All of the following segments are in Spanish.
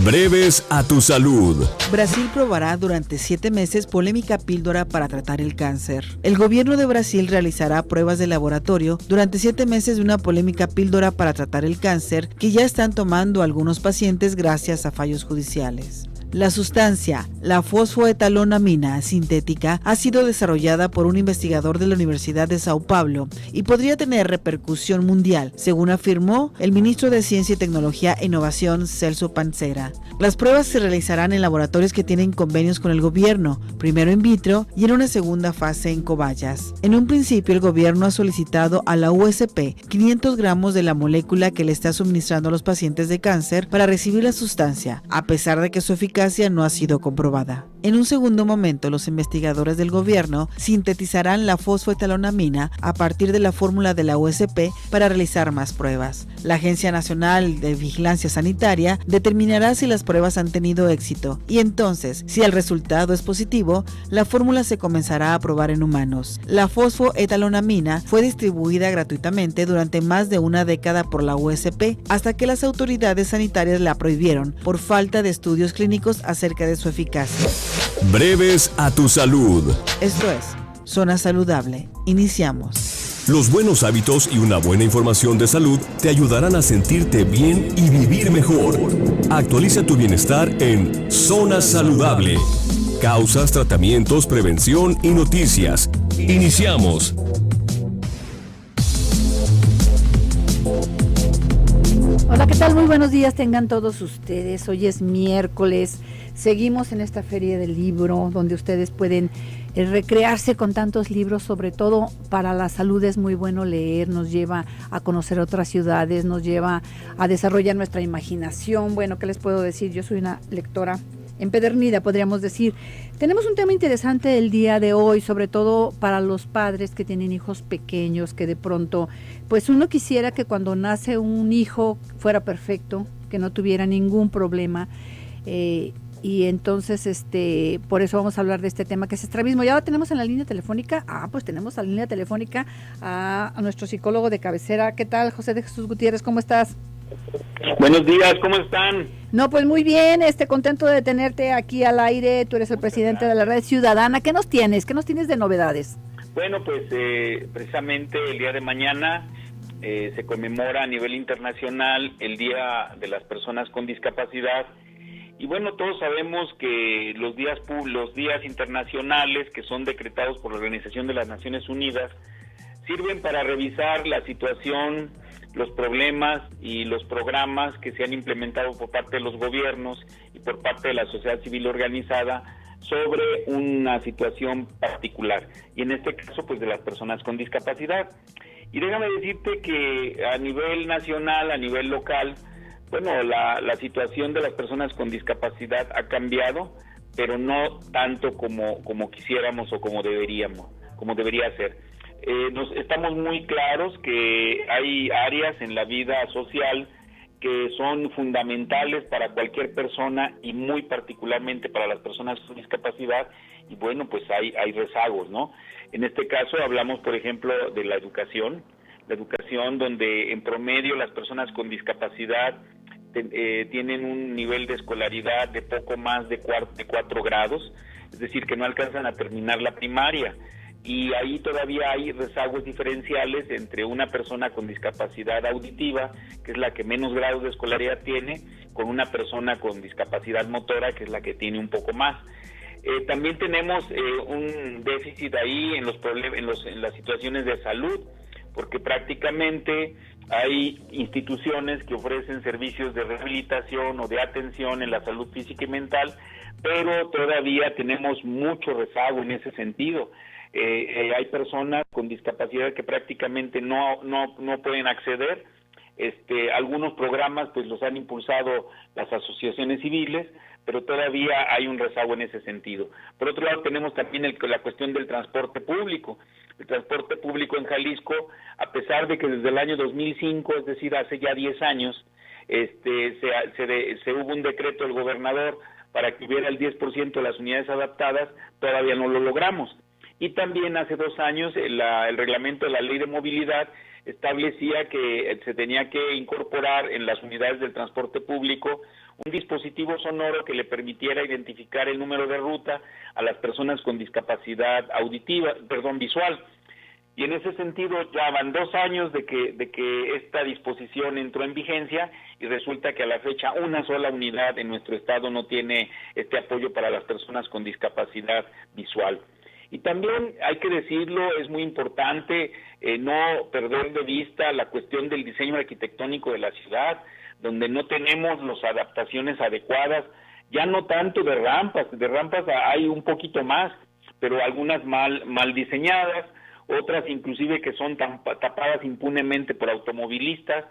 Breves a tu salud. Brasil probará durante 7 meses polémica píldora para tratar el cáncer. El gobierno de Brasil realizará pruebas de laboratorio durante 7 meses de una polémica píldora para tratar el cáncer que ya están tomando algunos pacientes gracias a fallos judiciales. La sustancia, la fosfoetalonamina sintética, ha sido desarrollada por un investigador de la Universidad de Sao Paulo y podría tener repercusión mundial, según afirmó el ministro de Ciencia y Tecnología e Innovación, Celso Pancera. Las pruebas se realizarán en laboratorios que tienen convenios con el gobierno, primero in vitro y en una segunda fase en cobayas. En un principio, el gobierno ha solicitado a la USP 500 gramos de la molécula que le está suministrando a los pacientes de cáncer para recibir la sustancia, a pesar de que su eficacia no ha sido comprobada. En un segundo momento, los investigadores del gobierno sintetizarán la fosfoetalonamina a partir de la fórmula de la USP para realizar más pruebas. La Agencia Nacional de Vigilancia Sanitaria determinará si las pruebas han tenido éxito y entonces, si el resultado es positivo, la fórmula se comenzará a probar en humanos. La fosfoetalonamina fue distribuida gratuitamente durante más de una década por la USP hasta que las autoridades sanitarias la prohibieron por falta de estudios clínicos acerca de su eficacia. Breves a tu salud. Esto es Zona Saludable. Iniciamos. Los buenos hábitos y una buena información de salud te ayudarán a sentirte bien y vivir mejor. Actualiza tu bienestar en Zona Saludable. Causas, tratamientos, prevención y noticias. Iniciamos. Hola, ¿qué tal? Muy buenos días tengan todos ustedes. Hoy es miércoles. Seguimos en esta feria del libro donde ustedes pueden recrearse con tantos libros. Sobre todo para la salud es muy bueno leer, nos lleva a conocer otras ciudades, nos lleva a desarrollar nuestra imaginación. Bueno, ¿qué les puedo decir? Yo soy una lectora empedernida, podríamos decir. Tenemos un tema interesante el día de hoy, sobre todo para los padres que tienen hijos pequeños, que de pronto, pues uno quisiera que cuando nace un hijo fuera perfecto, que no tuviera ningún problema, y entonces por eso vamos a hablar de este tema que es estrabismo. Ya lo tenemos en la línea telefónica. Pues tenemos en la línea telefónica a nuestro psicólogo de cabecera. ¿Qué tal, José de Jesús Gutiérrez? ¿Cómo estás? Buenos días, ¿cómo están? No, pues muy bien, contento de tenerte aquí al aire. Tú eres el presidente de la Red Ciudadana. ¿Qué nos tienes? ¿Qué nos tienes de novedades? Bueno, pues precisamente el día de mañana se conmemora a nivel internacional el Día de las Personas con Discapacidad. Y bueno, todos sabemos que los días internacionales que son decretados por la Organización de las Naciones Unidas sirven para revisar la situación, los problemas y los programas que se han implementado por parte de los gobiernos y por parte de la sociedad civil organizada sobre una situación particular, y en este caso pues de las personas con discapacidad. Y déjame decirte que a nivel nacional, a nivel local, bueno, la situación de las personas con discapacidad ha cambiado, pero no tanto como quisiéramos o como debería ser. Estamos muy claros que hay áreas en la vida social que son fundamentales para cualquier persona y muy particularmente para las personas con discapacidad, y bueno, pues hay rezagos, ¿no? En este caso hablamos, por ejemplo, de la educación donde en promedio las personas con discapacidad tienen un nivel de escolaridad de poco más de 4 grados, es decir, que no alcanzan a terminar la primaria. Y ahí todavía hay rezagos diferenciales entre una persona con discapacidad auditiva, que es la que menos grados de escolaridad tiene, con una persona con discapacidad motora, que es la que tiene un poco más. También tenemos un déficit ahí en las situaciones de salud, porque prácticamente hay instituciones que ofrecen servicios de rehabilitación o de atención en la salud física y mental, pero todavía tenemos mucho rezago en ese sentido. Hay personas con discapacidad que prácticamente no pueden acceder. Algunos programas pues los han impulsado las asociaciones civiles, pero todavía hay un rezago en ese sentido. Por otro lado, tenemos también la cuestión del transporte público. El transporte público en Jalisco, a pesar de que desde el año 2005, es decir, hace ya 10 años, se hubo un decreto del gobernador para que hubiera el 10% de las unidades adaptadas, todavía no lo logramos. Y también hace 2 años el reglamento de la Ley de Movilidad establecía que se tenía que incorporar en las unidades del transporte público un dispositivo sonoro que le permitiera identificar el número de ruta a las personas con discapacidad visual. Y en ese sentido ya van 2 años de que esta disposición entró en vigencia y resulta que a la fecha una sola unidad en nuestro estado no tiene este apoyo para las personas con discapacidad visual. Y también hay que decirlo, es muy importante no perder de vista la cuestión del diseño arquitectónico de la ciudad, donde no tenemos las adaptaciones adecuadas, ya no tanto de rampas hay un poquito más, pero algunas mal diseñadas, otras inclusive que son tapadas impunemente por automovilistas.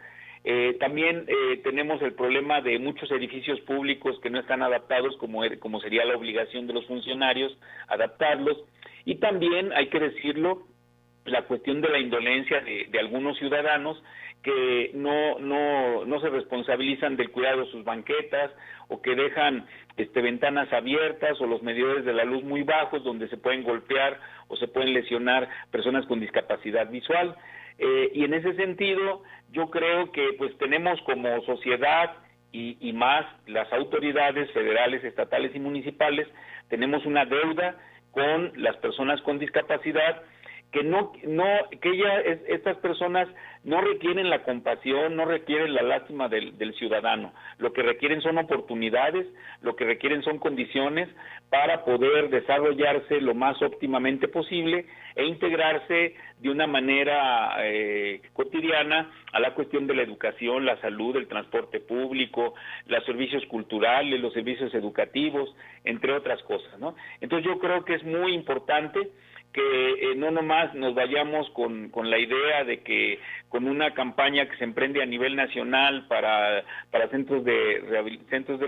También tenemos el problema de muchos edificios públicos que no están adaptados como sería la obligación de los funcionarios adaptarlos, y también hay que decirlo, la cuestión de la indolencia de algunos ciudadanos que no se responsabilizan del cuidado de sus banquetas, o que dejan ventanas abiertas o los medidores de la luz muy bajos donde se pueden golpear o se pueden lesionar personas con discapacidad visual. Y en ese sentido yo creo que pues tenemos como sociedad y más las autoridades federales, estatales y municipales, tenemos una deuda con las personas con discapacidad, que estas personas no requieren la compasión, no requieren la lástima del ciudadano. Lo que requieren son oportunidades, lo que requieren son condiciones para poder desarrollarse lo más óptimamente posible e integrarse de una manera cotidiana a la cuestión de la educación, la salud, el transporte público, los servicios culturales, los servicios educativos, entre otras cosas, ¿no? Entonces yo creo que es muy importante que no nomás nos vayamos con la idea de que con una campaña que se emprende a nivel nacional para centros de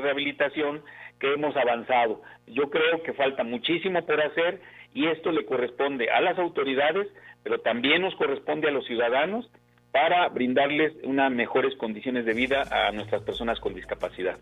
rehabilitación, que hemos avanzado. Yo creo que falta muchísimo por hacer y esto le corresponde a las autoridades, pero también nos corresponde a los ciudadanos para brindarles unas mejores condiciones de vida a nuestras personas con discapacidad.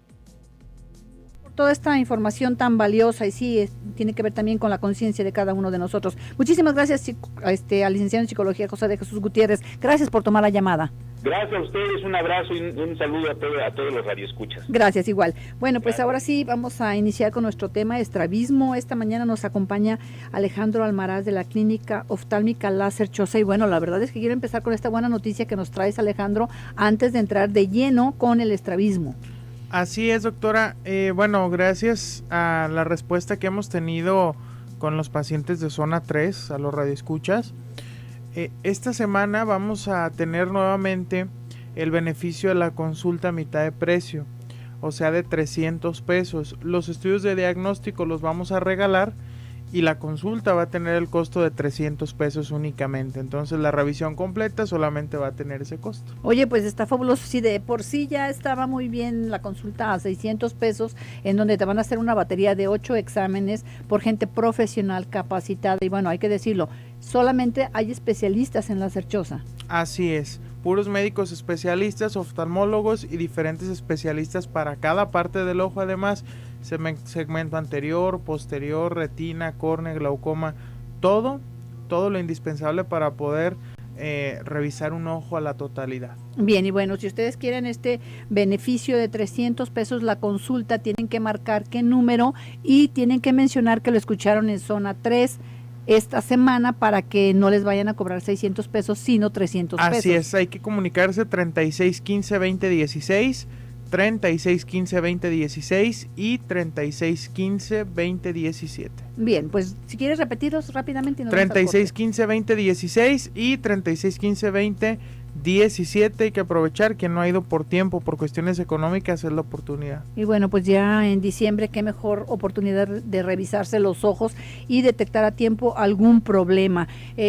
Toda esta información tan valiosa y sí, tiene que ver también con la conciencia de cada uno de nosotros. Muchísimas gracias al licenciado en Psicología José de Jesús Gutiérrez. Gracias por tomar la llamada. Gracias a ustedes, un abrazo y un saludo a todos los radioescuchas. Gracias, igual. Bueno, pues Gracias. Ahora sí vamos a iniciar con nuestro tema, estrabismo. Esta mañana nos acompaña Alejandro Almaraz de la Clínica Oftálmica Láser Choza. Y bueno, la verdad es que quiero empezar con esta buena noticia que nos traes, Alejandro, antes de entrar de lleno con el estrabismo. Así es, doctora. Bueno, gracias a la respuesta que hemos tenido con los pacientes de zona 3, a los radioescuchas, esta semana vamos a tener nuevamente el beneficio de la consulta a mitad de precio, o sea de 300 pesos. Los estudios de diagnóstico los vamos a regalar y la consulta va a tener el costo de 300 pesos únicamente. Entonces la revisión completa solamente va a tener ese costo. Oye, pues está fabuloso. Si de por sí ya estaba muy bien la consulta a 600 pesos, en donde te van a hacer una batería de 8 exámenes por gente profesional capacitada. Y bueno, hay que decirlo, solamente hay especialistas en láser Choza. Así es, puros médicos especialistas, oftalmólogos y diferentes especialistas para cada parte del ojo. Además, segmento anterior, posterior, retina, córnea, glaucoma, todo lo indispensable para poder revisar un ojo a la totalidad. Bien, y bueno, si ustedes quieren este beneficio de 300 pesos la consulta, tienen que marcar qué número y tienen que mencionar que lo escucharon en zona 3 esta semana para que no les vayan a cobrar 600 pesos, sino 300 pesos. Así es, hay que comunicarse 3615-2016, 3615-2016 y 3615-2017. Bien, pues si quieres repetirlos rápidamente. 3615-2016 y 3615-2017. Hay que aprovechar, quien no ha ido por tiempo, por cuestiones económicas, es la oportunidad. Y bueno, pues ya en diciembre, qué mejor oportunidad de revisarse los ojos y detectar a tiempo algún problema.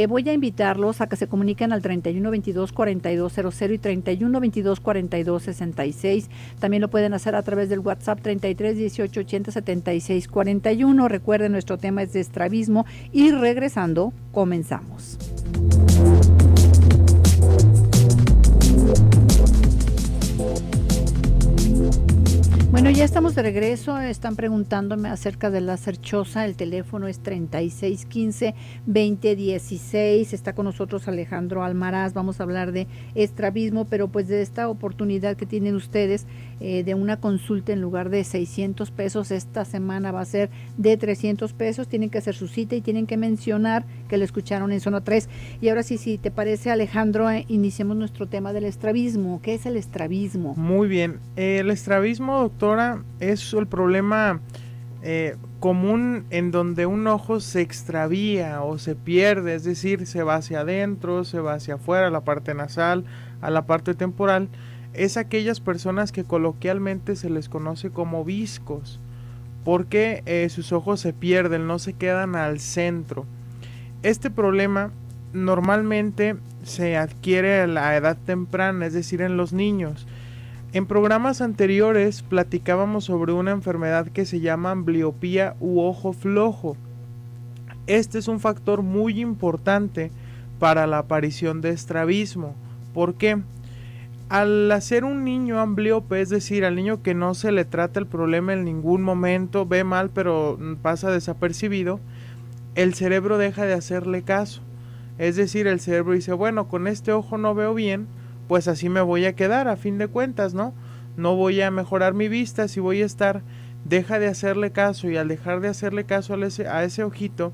Voy a invitarlos a que se comuniquen al 3122-4200 y 3122-4266. También lo pueden hacer a través del WhatsApp 3318807641. Recuerden, nuestro tema es de estrabismo y regresando, comenzamos. Bueno, Bueno, ya estamos de regreso. Están preguntándome acerca del láser Choza. El teléfono es 3615-2016. Está con nosotros Alejandro Almaraz. Vamos a hablar de estrabismo, pero pues de esta oportunidad que tienen ustedes de una consulta en lugar de 600 pesos. Esta semana va a ser de 300 pesos. Tienen que hacer su cita y tienen que mencionar que lo escucharon en Zona 3. Y ahora sí, si te parece, Alejandro, iniciemos nuestro tema del estrabismo. ¿Qué es el estrabismo? Muy bien. El estrabismo, doctora, es el problema común en donde un ojo se extravía o se pierde, es decir, se va hacia adentro, se va hacia afuera, a la parte nasal, a la parte temporal. Es aquellas personas que coloquialmente se les conoce como viscos, porque sus ojos se pierden, no se quedan al centro. Este problema normalmente se adquiere a la edad temprana, es decir, en los niños. En programas anteriores platicábamos sobre una enfermedad que se llama ambliopía u ojo flojo. Este es un factor muy importante para la aparición de estrabismo. ¿Por qué? Al hacer un niño ambliope, es decir, al niño que no se le trata el problema en ningún momento, ve mal pero pasa desapercibido, el cerebro deja de hacerle caso. Es decir, el cerebro dice, bueno, con este ojo no veo bien, pues así me voy a quedar a fin de cuentas, ¿no? No voy a mejorar mi vista, así voy a estar. Deja de hacerle caso, y al dejar de hacerle caso a ese ojito,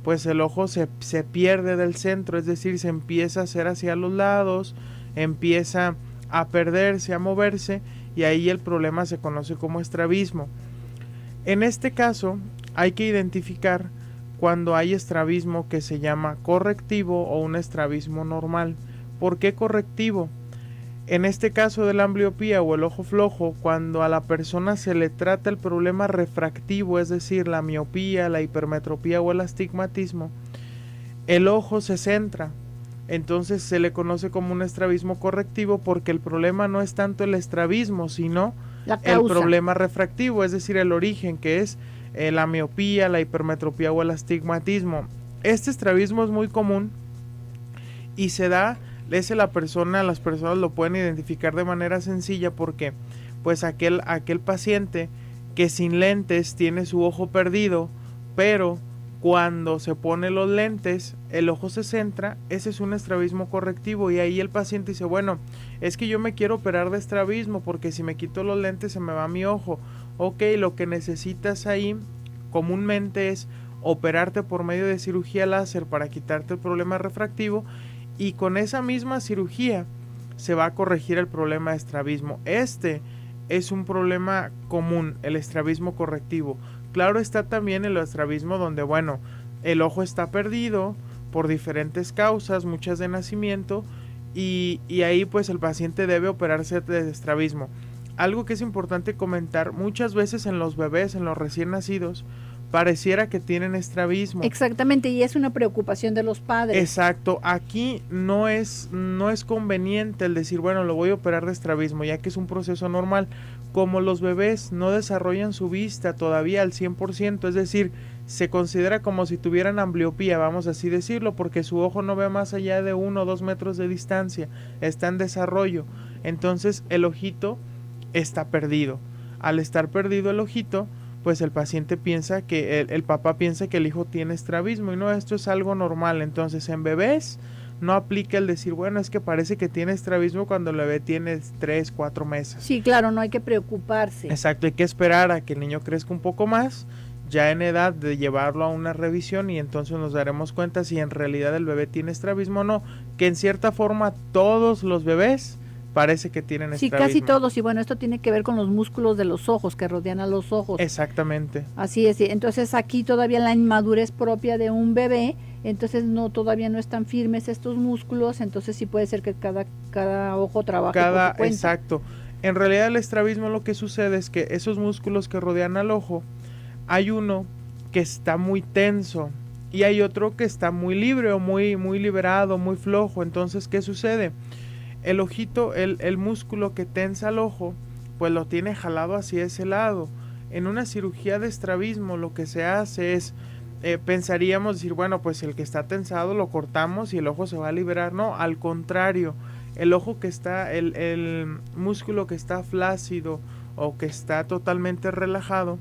pues el ojo se pierde del centro, es decir, se empieza a hacer hacia los lados, empieza a perderse, a moverse, y ahí el problema se conoce como estrabismo. En este caso hay que identificar cuando hay estrabismo que se llama correctivo o un estrabismo normal. ¿Por qué correctivo? En este caso de la ambliopía o el ojo flojo, cuando a la persona se le trata el problema refractivo, es decir, la miopía, la hipermetropía o el astigmatismo, el ojo se centra. Entonces se le conoce como un estrabismo correctivo porque el problema no es tanto el estrabismo, sino el problema refractivo, es decir, el origen, que es la miopía, la hipermetropía o el astigmatismo. Este estrabismo es muy común y se da, las personas lo pueden identificar de manera sencilla porque pues aquel paciente que sin lentes tiene su ojo perdido, pero cuando se pone los lentes el ojo se centra, ese es un estrabismo correctivo, y ahí el paciente dice, bueno, es que yo me quiero operar de estrabismo porque si me quito los lentes se me va mi ojo. Ok, lo que necesitas ahí comúnmente es operarte por medio de cirugía láser para quitarte el problema refractivo, y con esa misma cirugía se va a corregir el problema de estrabismo. Este es un problema común, el estrabismo correctivo. Claro está también el estrabismo donde, bueno, el ojo está perdido por diferentes causas, muchas de nacimiento, y ahí pues el paciente debe operarse de estrabismo. Algo que es importante comentar, muchas veces en los bebés, en los recién nacidos, pareciera que tienen estrabismo. Exactamente, y es una preocupación de los padres. Exacto, aquí no es conveniente el decir, bueno, lo voy a operar de estrabismo, ya que es un proceso normal. Como los bebés no desarrollan su vista todavía al 100%, es decir, se considera como si tuvieran ambliopía, vamos así decirlo, porque su ojo no ve más allá de 1 o 2 metros de distancia, está en desarrollo. Entonces el ojito está perdido. Al estar perdido el ojito, pues el paciente piensa que, el papá piensa que el hijo tiene estrabismo, y no, esto es algo normal. Entonces en bebés no aplica el decir, bueno, es que parece que tiene estrabismo cuando el bebé tiene 3, 4 meses. Sí, claro, no hay que preocuparse. Exacto, hay que esperar a que el niño crezca un poco más, ya en edad de llevarlo a una revisión, y entonces nos daremos cuenta si en realidad el bebé tiene estrabismo o no, que en cierta forma todos los bebés parece que tienen estrabismo. Sí, casi todos, y bueno, esto tiene que ver con los músculos de los ojos que rodean a los ojos. Exactamente. Así es, entonces aquí todavía la inmadurez propia de un bebé, entonces todavía no están firmes estos músculos, entonces sí puede ser que cada ojo trabaje por su cuenta. Exacto. En realidad el estrabismo, lo que sucede es que esos músculos que rodean al ojo, hay uno que está muy tenso y hay otro que está muy libre o muy liberado, muy flojo. Entonces, ¿qué sucede? El ojito, el músculo que tensa el ojo, pues lo tiene jalado hacia ese lado. En una cirugía de estrabismo lo que se hace es, pensaríamos decir, bueno, pues el que está tensado lo cortamos y el ojo se va a liberar. No, al contrario, el ojo que está, el músculo que está flácido o que está totalmente relajado,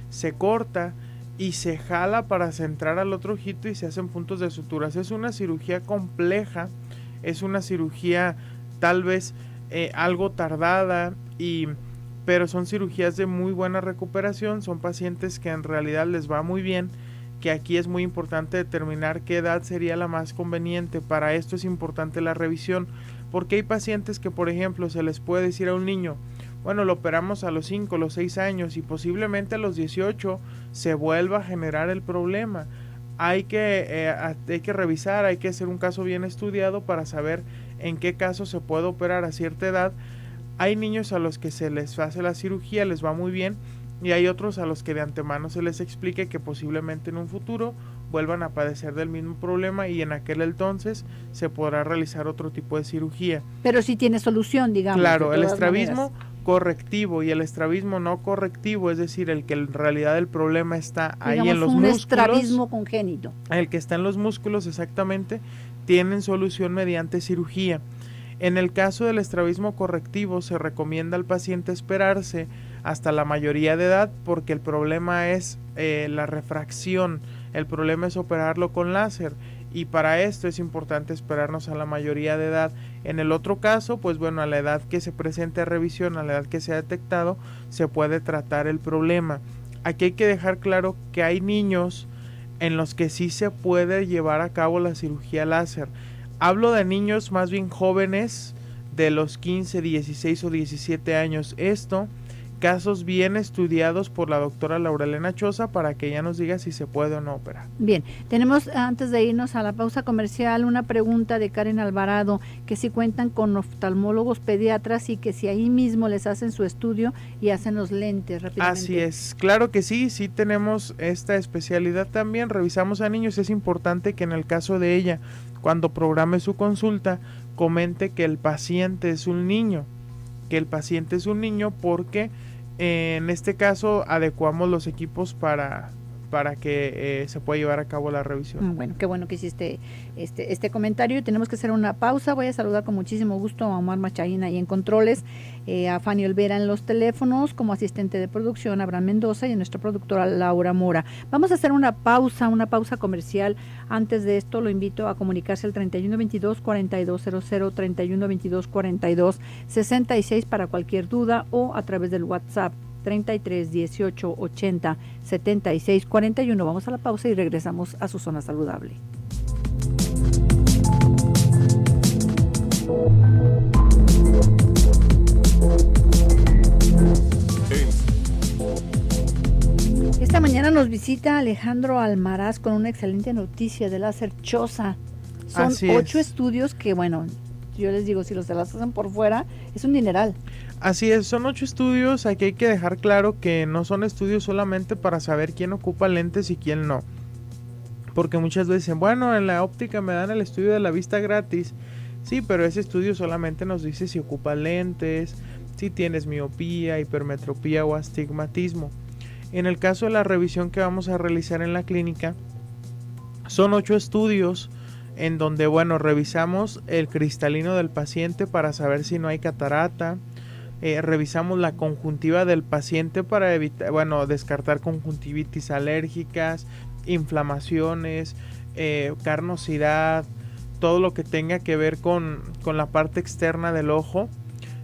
se corta y se jala para centrar al otro ojito y se hacen puntos de suturas. Es una cirugía compleja, es una cirugía tal vez algo tardada, pero son cirugías de muy buena recuperación, son pacientes que en realidad les va muy bien, que aquí es muy importante determinar qué edad sería la más conveniente. Para esto es importante la revisión, porque hay pacientes que, por ejemplo, se les puede decir a un niño, bueno, lo operamos a los 5, los 6 años y posiblemente a los 18 se vuelva a generar el problema. Hay que revisar, hay que hacer un caso bien estudiado para saber en qué caso se puede operar a cierta edad. Hay niños a los que se les hace la cirugía, les va muy bien, y hay otros a los que de antemano se les explique que posiblemente en un futuro vuelvan a padecer del mismo problema y en aquel entonces se podrá realizar otro tipo de cirugía. Pero sí tiene solución, digamos. Claro, el estrabismo correctivo y el estrabismo no correctivo, es decir, el que en realidad el problema está ahí, digamos, en los músculos. Un estrabismo congénito. El que está en los músculos, exactamente, tienen solución mediante cirugía. En el caso del estrabismo correctivo se recomienda al paciente esperarse hasta la mayoría de edad, porque el problema es la refracción, el problema es operarlo con láser, y para esto es importante esperarnos a la mayoría de edad. En el otro caso, pues bueno, a la edad que se presente a revisión, a la edad que se ha detectado, se puede tratar el problema. Aquí hay que dejar claro que hay niños en los que sí se puede llevar a cabo la cirugía láser. Hablo de niños más bien jóvenes, de los 15, 16 o 17 años. Esto, casos bien estudiados por la doctora Laurelena Choza para que ella nos diga si se puede o no operar. Bien, tenemos antes de irnos a la pausa comercial una pregunta de Karen Alvarado, que si cuentan con oftalmólogos pediatras y que si ahí mismo les hacen su estudio y hacen los lentes rápidamente. Así es, claro que sí, sí tenemos esta especialidad también, revisamos a niños. Es importante que en el caso de ella, cuando programe su consulta, comente que el paciente es un niño, porque en este caso adecuamos los equipos para que se pueda llevar a cabo la revisión. Bueno, qué bueno que hiciste este comentario. Tenemos que hacer una pausa. Voy a saludar con muchísimo gusto a Omar Machaín ahí en controles, a Fanny Olvera en los teléfonos, como asistente de producción, Abraham Mendoza, y a nuestra productora Laura Mora. Vamos a hacer una pausa comercial. Antes de esto lo invito a comunicarse al 3122-4200, 3122-4266 para cualquier duda, o a través del WhatsApp 33 18 80 76 41. Vamos a la pausa y regresamos a su zona saludable. Esta mañana nos visita Alejandro Almaraz con una excelente noticia de láser Choza. Son 8 estudios que, bueno, yo les digo, si los se las hacen por fuera, es un dineral. Así es, son 8 estudios. Aquí hay que dejar claro que no son estudios solamente para saber quién ocupa lentes y quién no, porque muchas veces dicen, bueno, en la óptica me dan el estudio de la vista gratis. Sí, pero ese estudio solamente nos dice si ocupa lentes, si tienes miopía, hipermetropía o astigmatismo. En el caso de la revisión que vamos a realizar en la clínica, son 8 estudios en donde, bueno, revisamos el cristalino del paciente para saber si no hay catarata. Revisamos la conjuntiva del paciente para evitar, descartar conjuntivitis alérgicas, inflamaciones, carnosidad, todo lo que tenga que ver con la parte externa del ojo.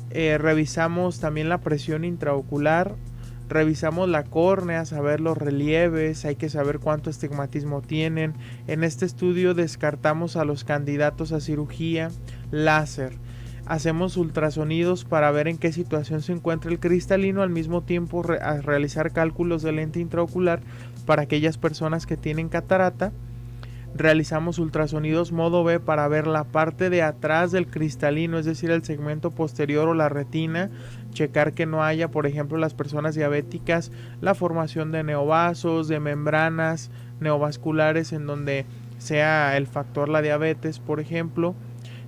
Revisamos también la presión intraocular, revisamos la córnea, saber los relieves, hay que saber cuánto astigmatismo tienen. En este estudio descartamos a los candidatos a cirugía láser. Hacemos ultrasonidos para ver en qué situación se encuentra el cristalino, al mismo tiempo realizar cálculos de lente intraocular para aquellas personas que tienen catarata. Realizamos ultrasonidos modo B para ver la parte de atrás del cristalino, es decir, el segmento posterior o la retina, checar que no haya, por ejemplo, las personas diabéticas, la formación de neovasos, de membranas neovasculares en donde sea el factor la diabetes, por ejemplo.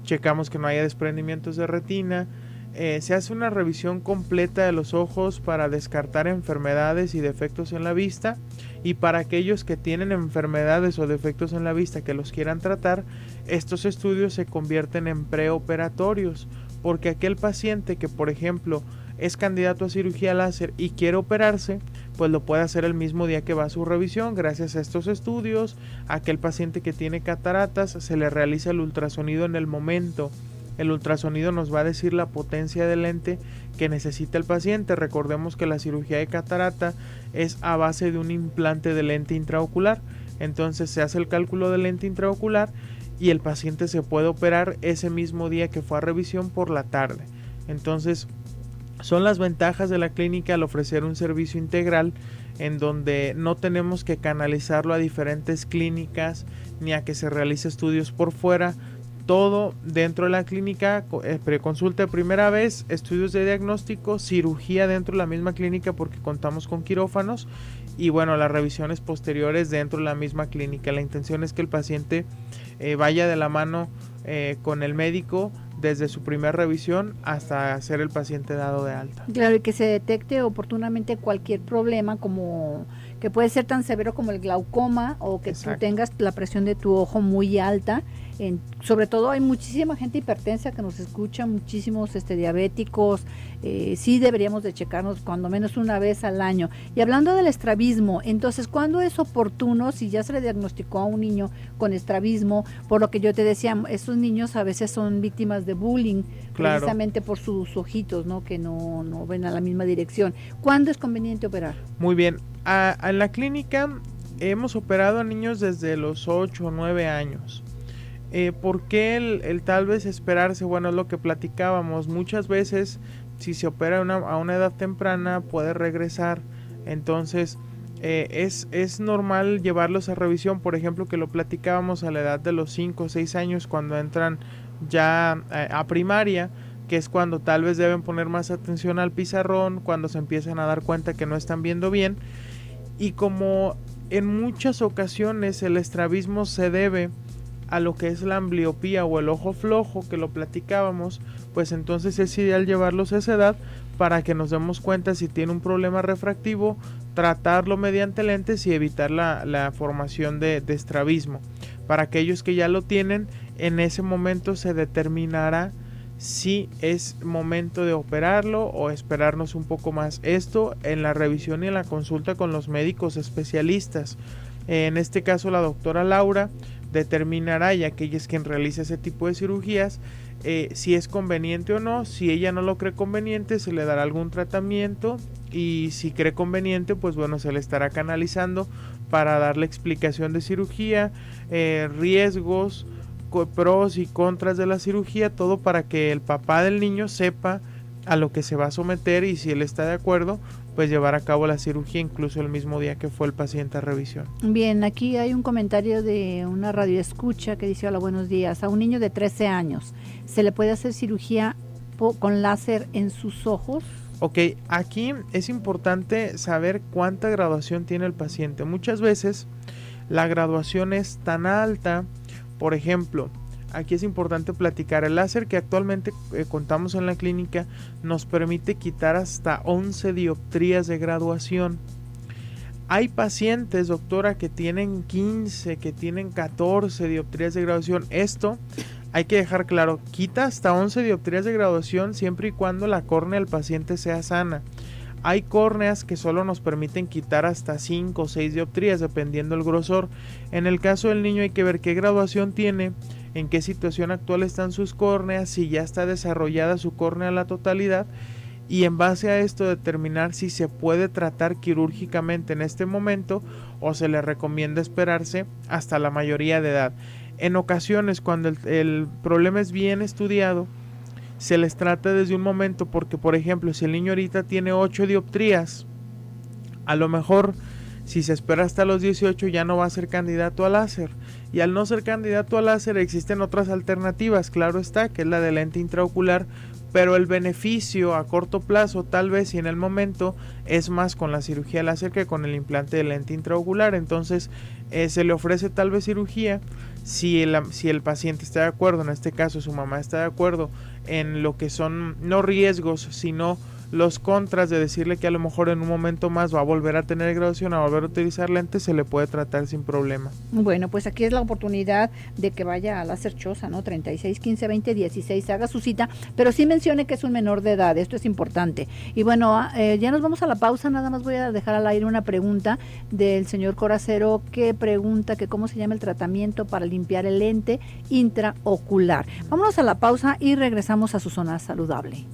Checamos que no haya desprendimientos de retina. Se hace una revisión completa de los ojos para descartar enfermedades y defectos en la vista, y para aquellos que tienen enfermedades o defectos en la vista que los quieran tratar, estos estudios se convierten en preoperatorios, porque aquel paciente que, por ejemplo, es candidato a cirugía láser y quiere operarse, pues lo puede hacer el mismo día que va a su revisión. Gracias a estos estudios, aquel paciente que tiene cataratas se le realiza el ultrasonido en el momento. El ultrasonido nos va a decir la potencia de lente que necesita el paciente. Recordemos que la cirugía de catarata es a base de un implante de lente intraocular. Entonces se hace el cálculo de lente intraocular y el paciente se puede operar ese mismo día que fue a revisión por la tarde. Entonces son las ventajas de la clínica al ofrecer un servicio integral en donde no tenemos que canalizarlo a diferentes clínicas ni a que se realice estudios por fuera. Todo dentro de la clínica, preconsulta de primera vez, estudios de diagnóstico, cirugía dentro de la misma clínica porque contamos con quirófanos y bueno, las revisiones posteriores dentro de la misma clínica. La intención es que el paciente vaya de la mano con el médico desde su primera revisión hasta ser el paciente dado de alta. Claro, y que se detecte oportunamente cualquier problema, como que puede ser tan severo como el glaucoma o que tú tengas la presión de tu ojo muy alta. Sobre todo hay muchísima gente hipertensa que nos escucha, muchísimos diabéticos. Sí deberíamos de checarnos cuando menos una vez al año. Y hablando del estrabismo, entonces, ¿cuándo es oportuno, si ya se le diagnosticó a un niño con estrabismo? Por lo que yo te decía, esos niños a veces son víctimas de bullying, claro, precisamente por sus ojitos, ¿no? Que no ven a la misma dirección. ¿Cuándo es conveniente operar? Muy bien, en la clínica hemos operado a niños desde los 8 o 9 años. ¿Por qué el tal vez esperarse? Bueno, es lo que platicábamos. Muchas veces, si se opera a una edad temprana, puede regresar. Entonces, es normal llevarlos a revisión. Por ejemplo, que lo platicábamos a la edad de los 5 o 6 años, cuando entran ya a primaria, que es cuando tal vez deben poner más atención al pizarrón, cuando se empiezan a dar cuenta que no están viendo bien. Y como en muchas ocasiones el estrabismo se debe a lo que es la ambliopía o el ojo flojo, que lo platicábamos, pues entonces es ideal llevarlos a esa edad para que nos demos cuenta si tiene un problema refractivo, tratarlo mediante lentes y evitar la formación de estrabismo. Para aquellos que ya lo tienen, en ese momento se determinará si es momento de operarlo o esperarnos un poco más. Esto en la revisión y en la consulta con los médicos especialistas. En este caso la doctora Laura determinará, ya que ella es quien realiza ese tipo de cirugías, si es conveniente o no. Si ella no lo cree conveniente, se le dará algún tratamiento, y si cree conveniente, pues bueno, se le estará canalizando para darle explicación de cirugía, riesgos, pros y contras de la cirugía, todo para que el papá del niño sepa a lo que se va a someter, y si él está de acuerdo, pues llevar a cabo la cirugía incluso el mismo día que fue el paciente a revisión. Bien, aquí hay un comentario de una radioescucha que dice: hola, buenos días. A un niño de 13 años, ¿se le puede hacer cirugía con láser en sus ojos? Ok, aquí es importante saber cuánta graduación tiene el paciente. Muchas veces la graduación es tan alta. Por ejemplo, aquí es importante platicar, el láser que actualmente contamos en la clínica nos permite quitar hasta 11 dioptrías de graduación. Hay pacientes, doctora, que tienen 15, que tienen 14 dioptrías de graduación. Esto hay que dejar claro, quita hasta 11 dioptrías de graduación siempre y cuando la córnea del paciente sea sana. Hay córneas que solo nos permiten quitar hasta 5 o 6 dioptrías dependiendo el grosor. En el caso del niño hay que ver qué graduación tiene, en qué situación actual están sus córneas, si ya está desarrollada su córnea a la totalidad, y en base a esto determinar si se puede tratar quirúrgicamente en este momento o se le recomienda esperarse hasta la mayoría de edad. En ocasiones, cuando el problema es bien estudiado, se les trata desde un momento, porque por ejemplo, si el niño ahorita tiene 8 dioptrías, a lo mejor si se espera hasta los 18 ya no va a ser candidato a láser, y al no ser candidato a láser existen otras alternativas, claro está, que es la de lente intraocular, pero el beneficio a corto plazo tal vez y en el momento es más con la cirugía láser que con el implante de lente intraocular. Entonces se le ofrece tal vez cirugía si el paciente está de acuerdo, en este caso su mamá está de acuerdo en lo que son no riesgos sino los contras de decirle que a lo mejor en un momento más va a volver a tener graduación, a volver a utilizar lentes, se le puede tratar sin problema. Bueno, pues aquí es la oportunidad de que vaya a Láser Choza, ¿no? 36 15 20 16, haga su cita, pero sí mencione que es un menor de edad, esto es importante. Y bueno, ya nos vamos a la pausa, nada más voy a dejar al aire una pregunta del señor Coracero, que pregunta que cómo se llama el tratamiento para limpiar el lente intraocular. Vámonos a la pausa y regresamos a su zona saludable.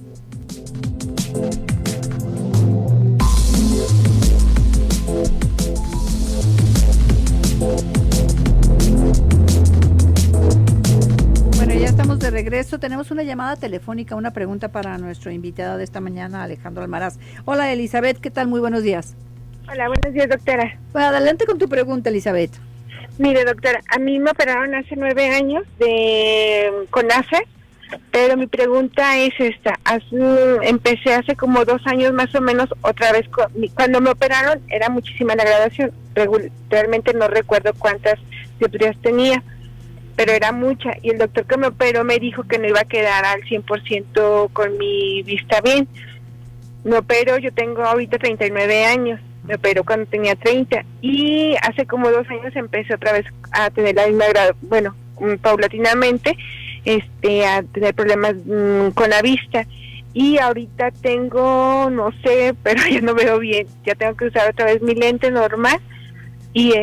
Bueno, ya estamos de regreso. Tenemos una llamada telefónica, una pregunta para nuestro invitado de esta mañana, Alejandro Almaraz. Hola, Elizabeth, ¿qué tal? Muy buenos días. Hola, buenos días, doctora. Bueno, adelante con tu pregunta, Elizabeth. Mire, doctora, a mí me operaron hace 9 años con láser, pero mi pregunta es esta. Empecé hace como 2 años más o menos otra vez. Cuando me operaron era muchísima la graduación. Realmente no recuerdo cuántas dioptrías tenía, pero era mucha. Y el doctor que me operó me dijo que no iba a quedar al 100% con mi vista bien. Me operó, yo tengo ahorita 39 años. Me operó cuando tenía 30 y hace como 2 años empecé otra vez a tener la misma paulatinamente a tener problemas con la vista, y ahorita tengo, no sé, pero ya no veo bien, ya tengo que usar otra vez mi lente normal. Y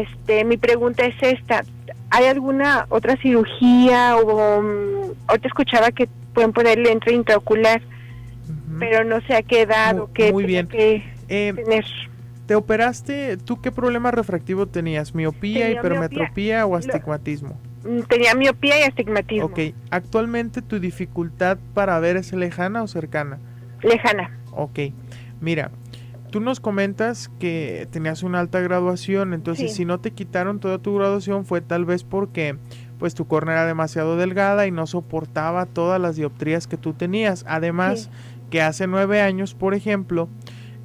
mi pregunta es esta: ¿hay alguna otra cirugía ahorita escuchaba que pueden poner lente intraocular, pero no sé a qué edad o qué muy bien. Que tener? ¿Te operaste? ¿Tú qué problema refractivo tenías? ¿Miopía, hipermetropía o astigmatismo? Tenía miopía y astigmatismo. Ok, ¿actualmente tu dificultad para ver es lejana o cercana? Lejana. Ok, mira, tú nos comentas que tenías una alta graduación, entonces si no te quitaron toda tu graduación fue tal vez porque pues tu córnea era demasiado delgada y no soportaba todas las dioptrías que tú tenías. Además, que hace 9 años, por ejemplo,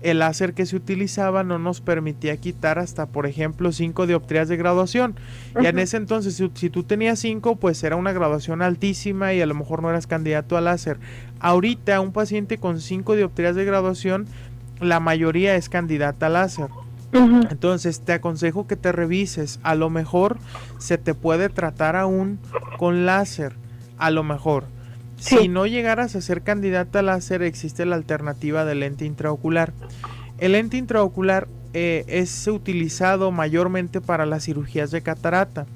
el láser que se utilizaba no nos permitía quitar hasta, por ejemplo, 5 dioptrías de graduación. Y en ese entonces, si tú tenías 5, pues era una graduación altísima y a lo mejor no eras candidato a láser. Ahorita, un paciente con 5 dioptrías de graduación, la mayoría es candidata a láser. Entonces, te aconsejo que te revises. A lo mejor se te puede tratar aún con láser. A lo mejor. Si no llegaras a ser candidata a láser, existe la alternativa del lente intraocular. El lente intraocular es utilizado mayormente para las cirugías de catarata.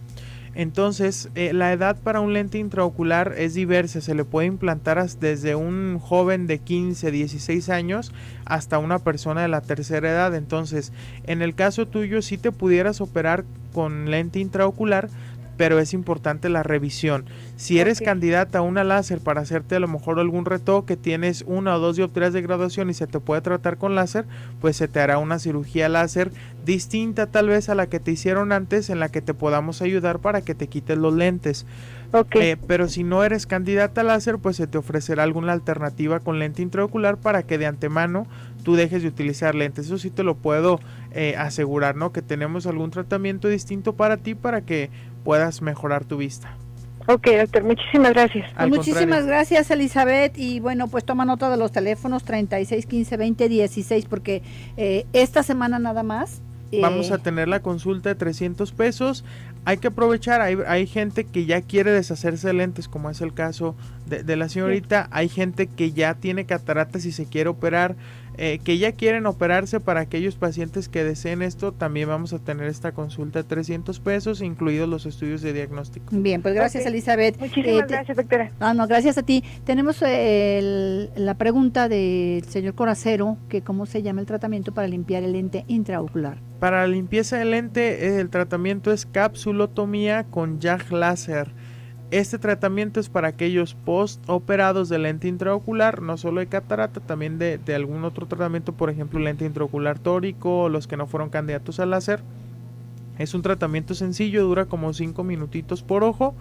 Entonces, la edad para un lente intraocular es diversa. Se le puede implantar desde un joven de 15, 16 años hasta una persona de la tercera edad. Entonces, en el caso tuyo, sí te pudieras operar con lente intraocular, pero es importante la revisión. Si eres candidata a una láser para hacerte a lo mejor algún retoque, tienes 1 o 2 dioptrías de graduación y se te puede tratar con láser, pues se te hará una cirugía láser distinta tal vez a la que te hicieron antes, en la que te podamos ayudar para que te quites los lentes. Pero si no eres candidata a láser, pues se te ofrecerá alguna alternativa con lente intraocular para que de antemano tú dejes de utilizar lentes. Eso sí te lo puedo asegurar, ¿no? Que tenemos algún tratamiento distinto para ti para que puedas mejorar tu vista. Ok, doctor, muchísimas gracias. Muchísimas gracias, Elizabeth. Y bueno, pues toma nota de los teléfonos 36 15 20 16, porque esta semana nada más vamos a tener la consulta de 300 pesos. Hay que aprovechar, hay gente que ya quiere deshacerse de lentes, como es el caso de la señorita. Hay gente que ya tiene cataratas y se quiere operar, que ya quieren operarse. Para aquellos pacientes que deseen esto, también vamos a tener esta consulta de 300 pesos, incluidos los estudios de diagnóstico. Bien, pues gracias, Elizabeth. Muchísimas gracias, doctora. Gracias a ti. Tenemos la pregunta del señor Coracero, que cómo se llama el tratamiento para limpiar el lente intraocular. Para la limpieza del lente, el tratamiento es capsulotomía con YAG láser. Este tratamiento es para aquellos post-operados de lente intraocular, no solo de catarata, también de algún otro tratamiento, por ejemplo, lente intraocular tórico, o los que no fueron candidatos al láser. Es un tratamiento sencillo, dura como 5 minutitos por ojo,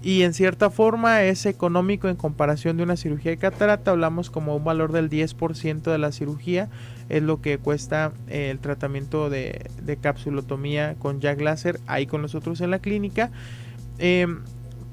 y en cierta forma es económico en comparación de una cirugía de catarata. Hablamos como un valor del 10% de la cirugía, es lo que cuesta el tratamiento de capsulotomía con YAG láser ahí con nosotros en la clínica.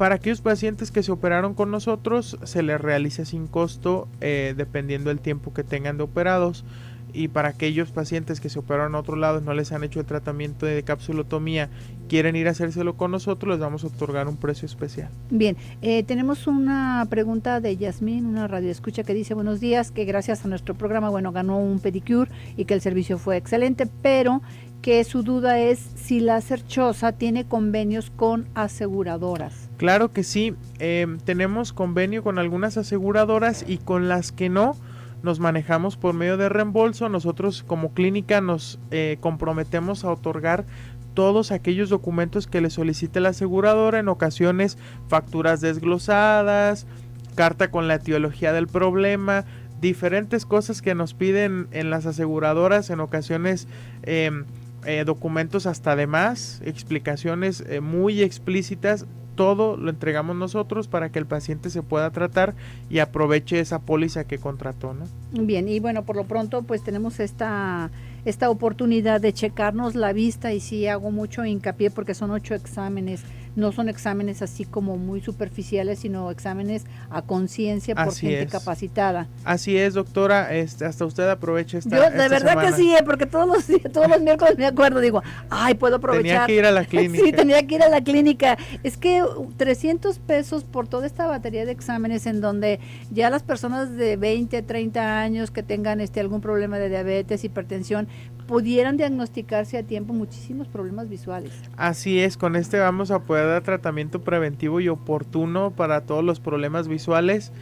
para aquellos pacientes que se operaron con nosotros, se les realiza sin costo, dependiendo del tiempo que tengan de operados. Y para aquellos pacientes que se operaron a otro lado, no les han hecho el tratamiento de capsulotomía, quieren ir a hacérselo con nosotros, les vamos a otorgar un precio especial. Bien, tenemos una pregunta de Yasmín, una radioescucha, que dice: buenos días, que gracias a nuestro programa, ganó un pedicure y que el servicio fue excelente, pero que su duda es si Láser Choza tiene convenios con aseguradoras. Claro que sí, tenemos convenio con algunas aseguradoras, y con las que no, nos manejamos por medio de reembolso. Nosotros como clínica nos comprometemos a otorgar todos aquellos documentos que le solicite la aseguradora, en ocasiones facturas desglosadas, carta con la etiología del problema, diferentes cosas que nos piden en las aseguradoras, en ocasiones documentos hasta de más, explicaciones muy explícitas. Todo lo entregamos nosotros para que el paciente se pueda tratar y aproveche esa póliza que contrató, ¿no? Bien, y bueno, por lo pronto pues tenemos esta oportunidad de checarnos la vista, y sí hago mucho hincapié porque son 8 exámenes, no son exámenes así como muy superficiales, sino exámenes a conciencia por gente capacitada. Así es, doctora, hasta usted aproveche esta Yo de esta verdad semana. Que sí, porque todos los miércoles me acuerdo, digo, ay, puedo aprovechar. Tenía que ir a la clínica. Sí, tenía que ir a la clínica. Es que 300 pesos por toda esta batería de exámenes, en donde ya las personas de 20, 30 años que tengan algún problema de diabetes, hipertensión, pudieran diagnosticarse a tiempo muchísimos problemas visuales. Así es, con vamos a poder dar tratamiento preventivo y oportuno para todos los problemas visuales.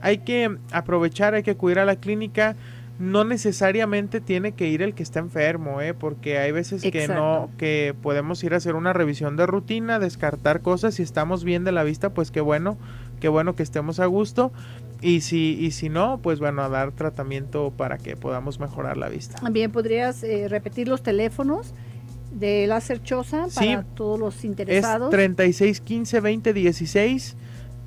Hay que aprovechar, hay que acudir a la clínica. No necesariamente tiene que ir el que está enfermo, porque hay veces que podemos ir a hacer una revisión de rutina, descartar cosas. Si estamos bien de la vista, pues qué bueno que estemos a gusto. Y si no, pues a dar tratamiento para que podamos mejorar la vista. Bien, ¿podrías repetir los teléfonos de Láser Choza para todos los interesados? Es 3615-2016,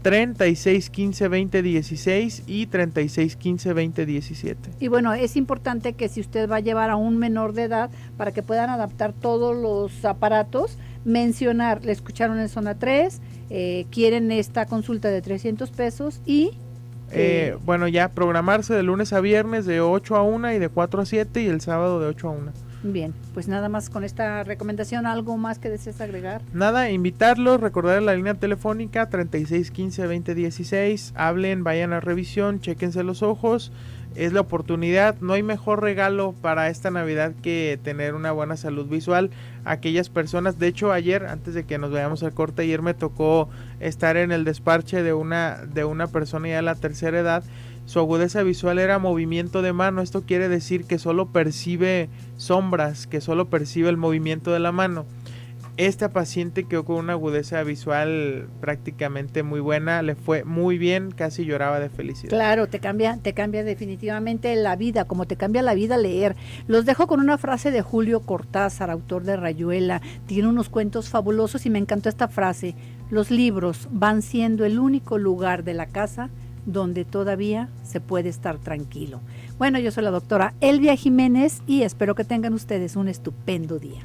3615-2016 y 3615-2017. Y bueno, es importante que si usted va a llevar a un menor de edad, para que puedan adaptar todos los aparatos, mencionar, le escucharon en zona 3, quieren esta consulta de 300 pesos y... ya programarse de lunes a viernes de 8 a 1 y de 4 a 7 y el sábado de 8 a 1. Bien, pues nada más con esta recomendación. ¿Algo más que desees agregar? Nada, invitarlos, recordar la línea telefónica 3615-2016, hablen, vayan a revisión, chéquense los ojos, es la oportunidad. No hay mejor regalo para esta Navidad que tener una buena salud visual. Aquellas personas, de hecho ayer, antes de que nos vayamos al corte, ayer me tocó estar en el despache de una persona ya de la tercera edad. Su agudeza visual era movimiento de mano. Esto quiere decir que solo percibe sombras, que solo percibe el movimiento de la mano. Esta paciente quedó con una agudeza visual prácticamente muy buena, le fue muy bien, casi lloraba de felicidad. Claro, te cambia definitivamente la vida, como te cambia la vida leer. Los dejo con una frase de Julio Cortázar, autor de Rayuela. Tiene unos cuentos fabulosos y me encantó esta frase: los libros van siendo el único lugar de la casa donde todavía se puede estar tranquilo. Bueno, yo soy la doctora Elvia Jiménez y espero que tengan ustedes un estupendo día.